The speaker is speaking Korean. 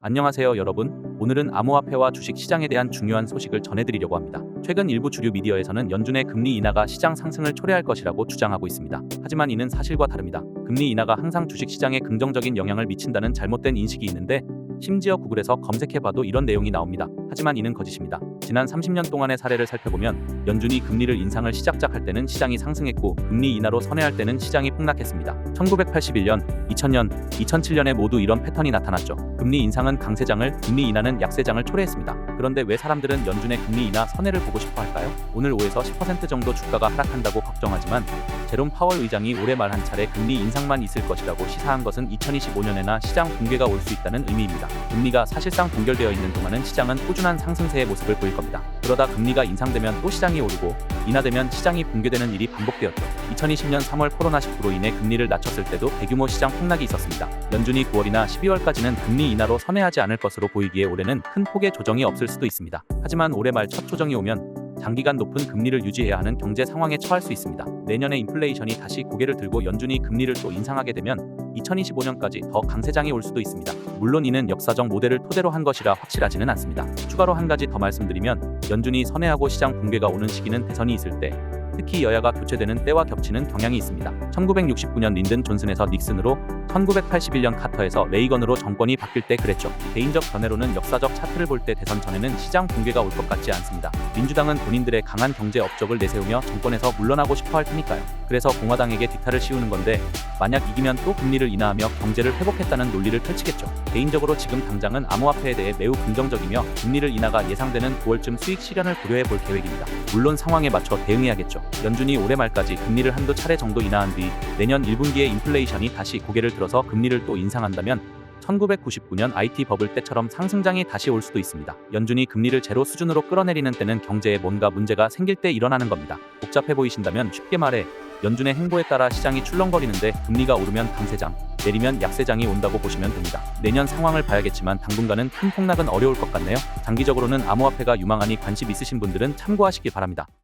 안녕하세요 여러분. 오늘은 암호화폐와 주식 시장에 대한 중요한 소식을 전해드리려고 합니다. 최근 일부 주류 미디어에서는 연준의 금리 인하가 시장 상승을 초래할 것이라고 주장하고 있습니다. 하지만 이는 사실과 다릅니다. 금리 인하가 항상 주식 시장에 긍정적인 영향을 미친다는 잘못된 인식이 있는데 심지어 구글에서 검색해봐도 이런 내용이 나옵니다. 하지만 이는 거짓입니다. 지난 30년 동안의 사례를 살펴보면 연준이 금리를 인상을 시작할 때는 시장이 상승했고 금리 인하로 선회할 때는 시장이 폭락했습니다. 1981년, 2000년, 2007년에 모두 이런 패턴이 나타났죠. 금리 인상은 강세장을, 금리 인하는 약세장을 초래했습니다. 그런데 왜 사람들은 연준의 금리 인하 선회를 보고 싶어 할까요? 오늘 5에서 10% 정도 주가가 하락한다고 걱정하지만 제롬 파월 의장이 올해 말 한 차례 금리 인상만 있을 것이라고 시사한 것은 2025년에나 시장 붕괴가 올 수 있다는 의미입니다. 금리가 사실상 동결되어 있는 동안은 시장은 꾸준한 상승세의 모습을 보일 겁니다. 그러다 금리가 인상되면 또 시장이 오르고 인하되면 시장이 붕괴되는 일이 반복되었죠. 2020년 3월 코로나19로 인해 금리를 낮췄을 때도 대규모 시장 폭락이 있었습니다. 연준이 9월이나 12월까지는 금리 인하로 선회하지 않을 것으로 보이기에 올해는 큰 폭의 조정이 없을 수도 있습니다. 하지만 올해 말 첫 조정이 오면 장기간 높은 금리를 유지해야 하는 경제 상황에 처할 수 있습니다. 내년에 인플레이션이 다시 고개를 들고 연준이 금리를 또 인상하게 되면 2025년까지 더 강세장이 올 수도 있습니다. 물론 이는 역사적 모델을 토대로 한 것이라 확실하지는 않습니다. 추가로 한 가지 더 말씀드리면 연준이 선회하고 시장 붕괴가 오는 시기는 대선이 있을 때, 특히 여야가 교체되는 때와 겹치는 경향이 있습니다. 1969년 린든 존슨에서 닉슨으로, 1981년 카터에서 레이건으로 정권이 바뀔 때 그랬죠. 개인적 견해로는 역사적 차트를 볼 때 대선 전에는 시장 붕괴가 올 것 같지 않습니다. 민주당은 본인들의 강한 경제 업적을 내세우며 정권에서 물러나고 싶어 할 테니까요. 그래서 공화당에게 뒷탈을 씌우는 건데 만약 이기면 또 금리를 인하하며 경제를 회복했다는 논리를 펼치겠죠. 개인적으로 지금 당장은 암호화폐에 대해 매우 긍정적이며 금리를 인하가 예상되는 9월쯤 수익 실현을 고려해 볼 계획입니다. 물론 상황에 맞춰 대응해야겠죠. 연준이 올해 말까지 금리를 한두 차례 정도 인하한 뒤 내년 1분기에 인플레이션이 다시 고개를 들어서 금리를 또 인상한다면 1999년 IT 버블 때처럼 상승장이 다시 올 수도 있습니다. 연준이 금리를 제로 수준으로 끌어내리는 때는 경제에 뭔가 문제가 생길 때 일어나는 겁니다. 복잡해 보이신다면 쉽게 말해 연준의 행보에 따라 시장이 출렁거리는데 금리가 오르면 강세장, 내리면 약세장이 온다고 보시면 됩니다. 내년 상황을 봐야겠지만 당분간은 큰 폭락은 어려울 것 같네요. 장기적으로는 암호화폐가 유망하니 관심 있으신 분들은 참고하시기 바랍니다.